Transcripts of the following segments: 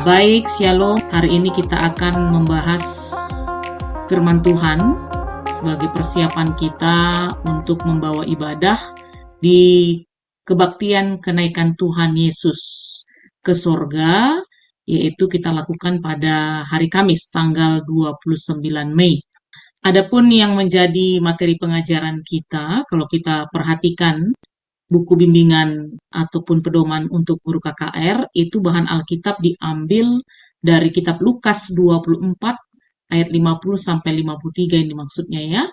Baik, Shalom. Hari ini kita akan membahas firman Tuhan sebagai persiapan kita untuk membawa ibadah di kebaktian kenaikan Tuhan Yesus ke sorga, yaitu kita lakukan pada hari Kamis, tanggal 29 Mei. Adapun yang menjadi materi pengajaran kita, kalau kita perhatikan buku bimbingan ataupun pedoman untuk guru KKR, itu bahan Alkitab diambil dari kitab Lukas 24 ayat 50 sampai 53 ini maksudnya ya.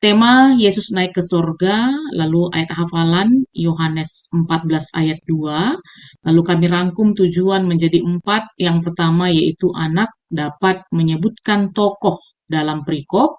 Tema Yesus naik ke sorga, lalu ayat hafalan Yohanes 14 ayat 2, lalu kami rangkum tujuan menjadi 4. Yang pertama yaitu anak dapat menyebutkan tokoh dalam perikop.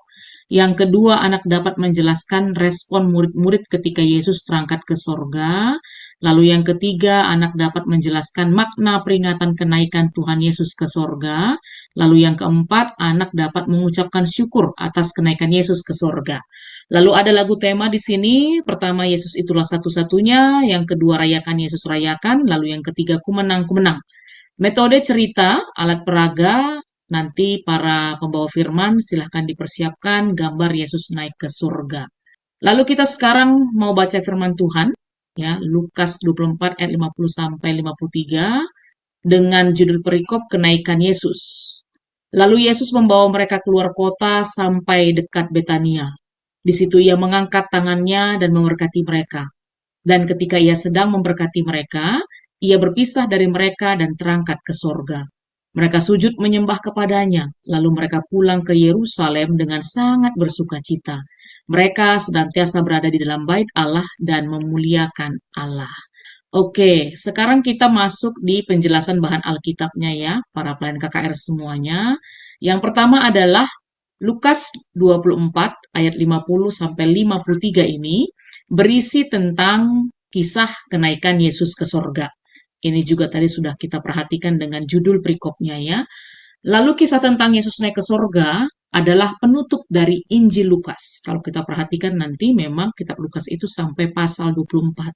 Yang kedua, anak dapat menjelaskan respon murid-murid ketika Yesus terangkat ke sorga. Lalu yang ketiga, anak dapat menjelaskan makna peringatan kenaikan Tuhan Yesus ke sorga. Lalu yang keempat, anak dapat mengucapkan syukur atas kenaikan Yesus ke sorga. Lalu ada lagu tema di sini. Pertama, Yesus itulah satu-satunya. Yang kedua, rayakan Yesus rayakan. Lalu yang ketiga, ku menang, ku menang. Metode cerita, alat peraga. Nanti para pembawa firman silahkan dipersiapkan gambar Yesus naik ke surga. Lalu kita sekarang mau baca firman Tuhan, ya, Lukas 24 ayat 50 sampai 53 dengan judul perikop kenaikan Yesus. Lalu Yesus membawa mereka keluar kota sampai dekat Betania. Di situ ia mengangkat tangannya dan memberkati mereka. Dan ketika ia sedang memberkati mereka, ia berpisah dari mereka dan terangkat ke sorga. Mereka sujud menyembah kepadanya, lalu mereka pulang ke Yerusalem dengan sangat bersukacita. Mereka senantiasa berada di dalam bait Allah dan memuliakan Allah. Oke, sekarang kita masuk di penjelasan bahan Alkitabnya ya, para pelayan KKR semuanya. Yang pertama adalah Lukas 24 ayat 50 sampai 53 ini berisi tentang kisah kenaikan Yesus ke sorga. Ini juga tadi sudah kita perhatikan dengan judul perikopnya ya. Lalu kisah tentang Yesus naik ke sorga adalah penutup dari Injil Lukas. Kalau kita perhatikan nanti memang kitab Lukas itu sampai pasal 24.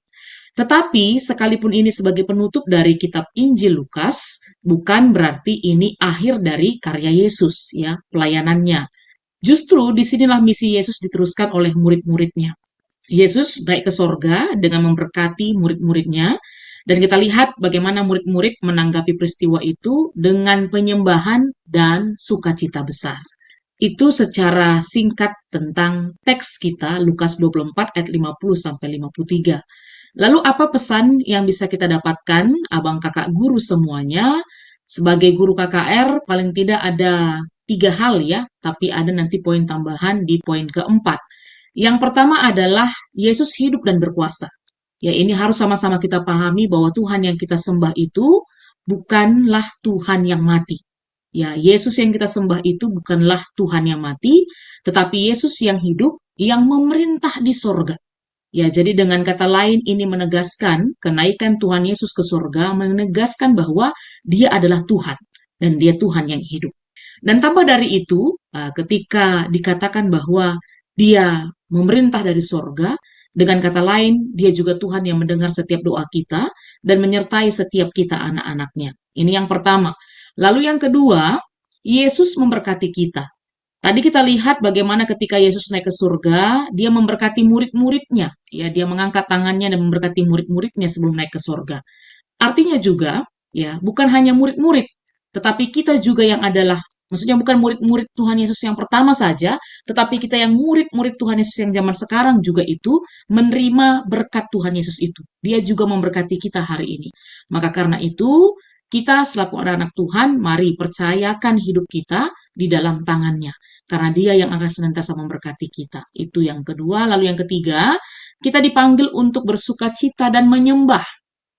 Tetapi sekalipun ini sebagai penutup dari kitab Injil Lukas, bukan berarti ini akhir dari karya Yesus ya, pelayanannya. Justru disinilah misi Yesus diteruskan oleh murid-muridnya. Yesus naik ke sorga dengan memberkati murid-muridnya. Dan kita lihat bagaimana murid-murid menanggapi peristiwa itu dengan penyembahan dan sukacita besar. Itu secara singkat tentang teks kita Lukas 24 ayat 50 sampai 53. Lalu apa pesan yang bisa kita dapatkan, abang kakak guru semuanya? Sebagai guru KKR paling tidak ada 3 hal ya, tapi ada nanti poin tambahan di poin keempat. Yang pertama adalah Yesus hidup dan berkuasa. Ya, ini harus sama-sama kita pahami bahwa Tuhan yang kita sembah itu bukanlah Tuhan yang mati. Ya, Yesus yang kita sembah itu bukanlah Tuhan yang mati, tetapi Yesus yang hidup, yang memerintah di sorga. Ya, jadi dengan kata lain ini menegaskan kenaikan Tuhan Yesus ke sorga, menegaskan bahwa dia adalah Tuhan, dan dia Tuhan yang hidup. Dan tambah dari itu, ketika dikatakan bahwa dia memerintah dari sorga, dengan kata lain, dia juga Tuhan yang mendengar setiap doa kita dan menyertai setiap kita anak-anaknya. Ini yang pertama. Lalu yang kedua, Yesus memberkati kita. Tadi kita lihat bagaimana ketika Yesus naik ke surga, dia memberkati murid-muridnya. Ya, dia mengangkat tangannya dan memberkati murid-muridnya sebelum naik ke surga. Artinya juga, ya, bukan hanya murid-murid, tetapi kita juga yang adalah maksudnya bukan murid-murid Tuhan Yesus yang pertama saja, tetapi kita yang murid-murid Tuhan Yesus yang zaman sekarang juga itu menerima berkat Tuhan Yesus itu. Dia juga memberkati kita hari ini. Maka karena itu, kita selaku anak-anak Tuhan, mari percayakan hidup kita di dalam tangannya. Karena dia yang akan senantiasa memberkati kita. Itu yang kedua. Lalu yang ketiga, kita dipanggil untuk bersukacita dan menyembah.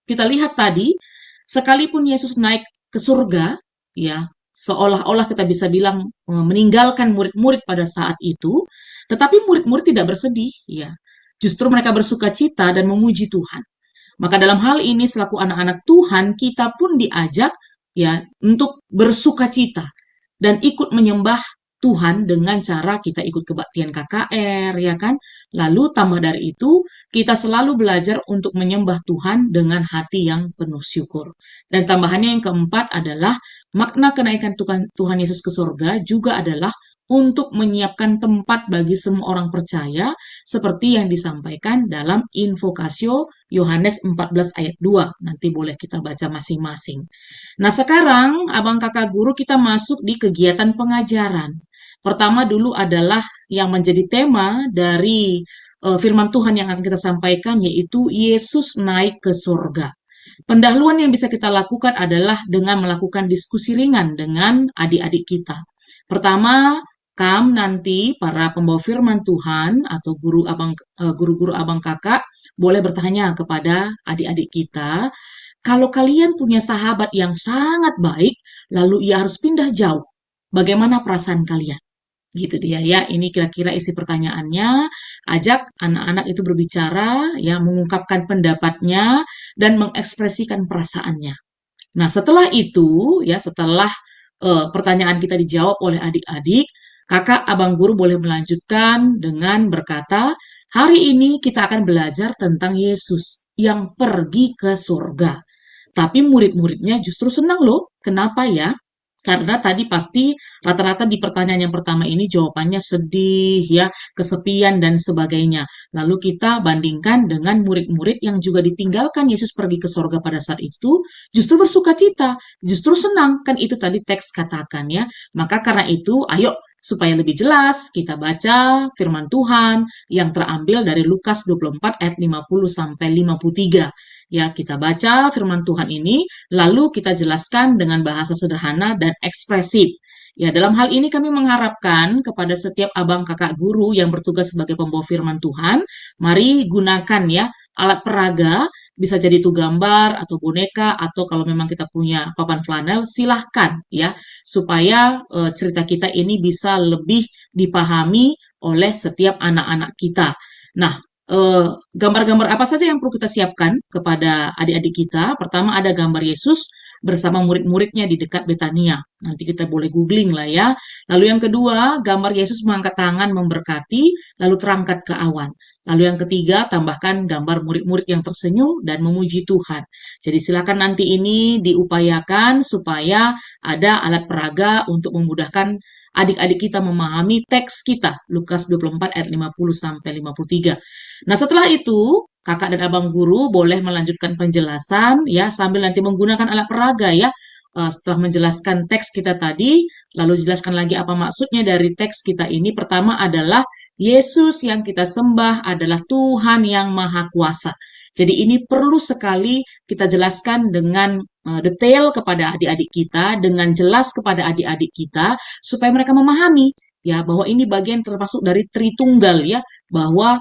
Kita lihat tadi, sekalipun Yesus naik ke surga, ya, seolah-olah kita bisa bilang meninggalkan murid-murid pada saat itu, tetapi murid-murid tidak bersedih, ya. Justru mereka bersukacita dan memuji Tuhan. Maka dalam hal ini selaku anak-anak Tuhan, kita pun diajak ya untuk bersukacita dan ikut menyembah Tuhan dengan cara kita ikut kebaktian KKR, ya kan? Lalu tambah dari itu, kita selalu belajar untuk menyembah Tuhan dengan hati yang penuh syukur. Dan tambahannya yang keempat adalah makna kenaikan Tuhan Yesus ke surga juga adalah untuk menyiapkan tempat bagi semua orang percaya seperti yang disampaikan dalam Invokasio Yohanes 14 ayat 2. Nanti boleh kita baca masing-masing. Nah, sekarang abang kakak guru kita masuk di kegiatan pengajaran. Pertama dulu adalah yang menjadi tema dari firman Tuhan yang akan kita sampaikan, yaitu Yesus naik ke surga. Pendahuluan yang bisa kita lakukan adalah dengan melakukan diskusi ringan dengan adik-adik kita. Pertama, nanti para pembawa firman Tuhan atau guru-guru abang kakak boleh bertanya kepada adik-adik kita, kalau kalian punya sahabat yang sangat baik, lalu ia harus pindah jauh, bagaimana perasaan kalian? Gitu dia ya. Ini kira-kira isi pertanyaannya. Ajak anak-anak itu berbicara, ya, mengungkapkan pendapatnya dan mengekspresikan perasaannya. Nah, setelah itu, ya, setelah pertanyaan kita dijawab oleh adik-adik, kakak abang guru boleh melanjutkan dengan berkata, hari ini kita akan belajar tentang Yesus yang pergi ke surga. Tapi murid-muridnya justru senang loh. Kenapa ya? Karena tadi pasti rata-rata di pertanyaan yang pertama ini jawabannya sedih, ya, kesepian dan sebagainya. Lalu kita bandingkan dengan murid-murid yang juga ditinggalkan Yesus pergi ke sorga pada saat itu, justru bersuka cita, justru senang. Kan itu tadi teks katakan ya. Maka karena itu, ayo supaya lebih jelas kita baca firman Tuhan yang terambil dari Lukas 24 ayat 50 sampai 53. Ya, kita baca firman Tuhan ini, lalu kita jelaskan dengan bahasa sederhana dan ekspresif. Ya, dalam hal ini kami mengharapkan kepada setiap abang kakak guru yang bertugas sebagai pembawa firman Tuhan, mari gunakan ya alat peraga, bisa jadi itu gambar atau boneka atau kalau memang kita punya papan flanel, silahkan ya, supaya cerita kita ini bisa lebih dipahami oleh setiap anak-anak kita. Nah, gambar-gambar apa saja yang perlu kita siapkan kepada adik-adik kita? Pertama ada gambar Yesus bersama murid-muridnya di dekat Betania. Nanti kita boleh googling lah ya. Lalu yang kedua, gambar Yesus mengangkat tangan memberkati, lalu terangkat ke awan. Lalu yang ketiga, tambahkan gambar murid-murid yang tersenyum dan memuji Tuhan. Jadi silakan nanti ini diupayakan supaya ada alat peraga untuk memudahkan adik-adik kita memahami teks kita, Lukas 24 ayat 50 sampai 53. Nah, setelah itu, kakak dan abang guru boleh melanjutkan penjelasan ya sambil nanti menggunakan alat peraga ya. Setelah menjelaskan teks kita tadi, lalu jelaskan lagi apa maksudnya dari teks kita ini. Pertama adalah Yesus yang kita sembah adalah Tuhan yang Maha Kuasa. Jadi ini perlu sekali kita jelaskan dengan detail kepada adik-adik kita, dengan jelas kepada adik-adik kita, supaya mereka memahami ya bahwa ini bagian termasuk dari Tritunggal ya, bahwa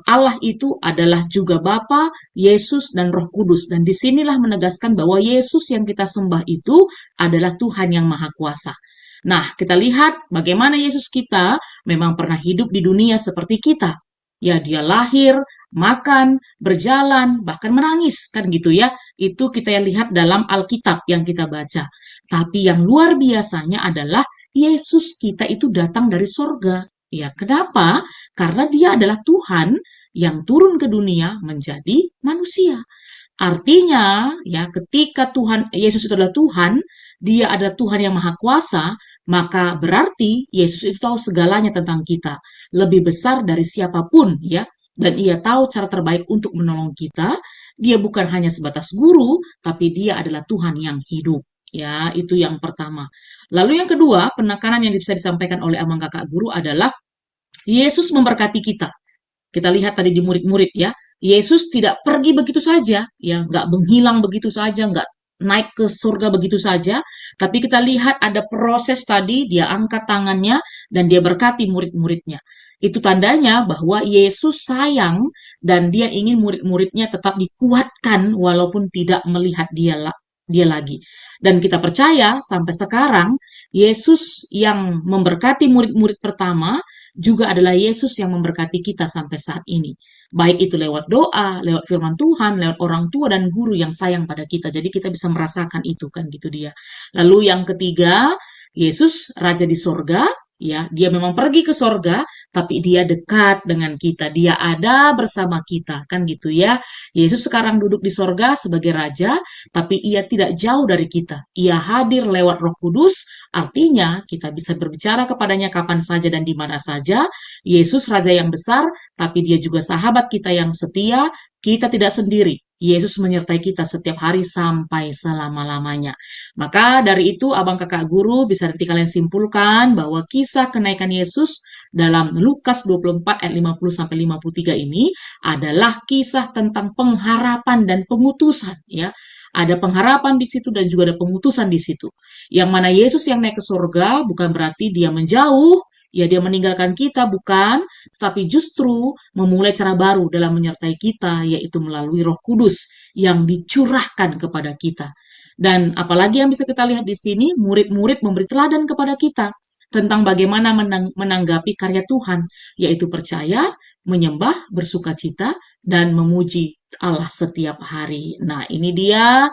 Allah itu adalah juga Bapa, Yesus, dan Roh Kudus. Dan disinilah menegaskan bahwa Yesus yang kita sembah itu adalah Tuhan yang Maha Kuasa. Nah, kita lihat bagaimana Yesus kita memang pernah hidup di dunia seperti kita. Ya, dia lahir, makan, berjalan, bahkan menangis, kan gitu ya. Itu kita lihat dalam Alkitab yang kita baca. Tapi yang luar biasanya adalah Yesus kita itu datang dari sorga. Ya, kenapa? Karena dia adalah Tuhan yang turun ke dunia menjadi manusia. Artinya, ya, ketika Tuhan Yesus itu adalah Tuhan, dia adalah Tuhan yang Maha Kuasa, maka berarti Yesus itu tahu segalanya tentang kita, lebih besar dari siapapun, ya. Dan ia tahu cara terbaik untuk menolong kita. Dia bukan hanya sebatas guru, tapi dia adalah Tuhan yang hidup. Ya, itu yang pertama. Lalu yang kedua, penekanan yang bisa disampaikan oleh abang kakak guru adalah Yesus memberkati kita. Kita lihat tadi di murid-murid ya, Yesus tidak pergi begitu saja, ya, nggak menghilang begitu saja, nggak naik ke surga begitu saja, tapi kita lihat ada proses tadi, dia angkat tangannya dan dia berkati murid-muridnya. Itu tandanya bahwa Yesus sayang dan dia ingin murid-muridnya tetap dikuatkan walaupun tidak melihat dia lagi. Dan kita percaya sampai sekarang Yesus yang memberkati murid-murid pertama juga adalah Yesus yang memberkati kita sampai saat ini. Baik itu lewat doa, lewat firman Tuhan, lewat orang tua dan guru yang sayang pada kita. Jadi kita bisa merasakan itu kan gitu dia. Lalu yang ketiga, Yesus Raja di sorga, Ya, dia memang pergi ke sorga, tapi dia dekat dengan kita. Dia ada bersama kita, kan gitu ya. Yesus sekarang duduk di sorga sebagai raja, tapi ia tidak jauh dari kita. Ia hadir lewat Roh Kudus, artinya kita bisa berbicara kepadanya kapan saja dan di mana saja. Yesus raja yang besar, tapi dia juga sahabat kita yang setia. Kita tidak sendiri. Yesus menyertai kita setiap hari sampai selama-lamanya. Maka dari itu abang kakak guru bisa nanti kalian simpulkan bahwa kisah kenaikan Yesus dalam Lukas 24 ayat 50 sampai 53 ini adalah kisah tentang pengharapan dan pengutusan ya. Ada pengharapan di situ dan juga ada pengutusan di situ. Yang mana Yesus yang naik ke surga bukan berarti dia menjauh, ya dia meninggalkan kita bukan, tetapi justru memulai cara baru dalam menyertai kita yaitu melalui Roh Kudus yang dicurahkan kepada kita. Dan apalagi yang bisa kita lihat di sini, murid-murid memberi teladan kepada kita tentang bagaimana menanggapi karya Tuhan, yaitu percaya, menyembah, bersukacita, dan memuji Allah setiap hari. Nah, ini dia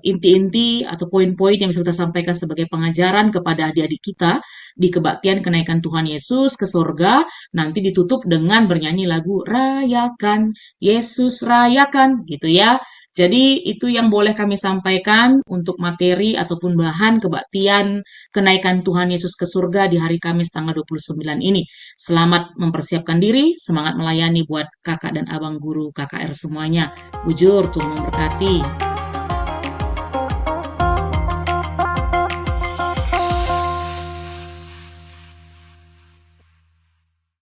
inti-inti atau poin-poin yang bisa kita sampaikan sebagai pengajaran kepada adik-adik kita di kebaktian kenaikan Tuhan Yesus ke surga. Nanti ditutup dengan bernyanyi lagu Rayakan, Yesus Rayakan, gitu ya. Jadi itu yang boleh kami sampaikan untuk materi ataupun bahan kebaktian kenaikan Tuhan Yesus ke surga di hari Kamis tanggal 29 ini. Selamat mempersiapkan diri, semangat melayani buat kakak dan abang guru KKR semuanya. Bujur, Tuhan memberkati.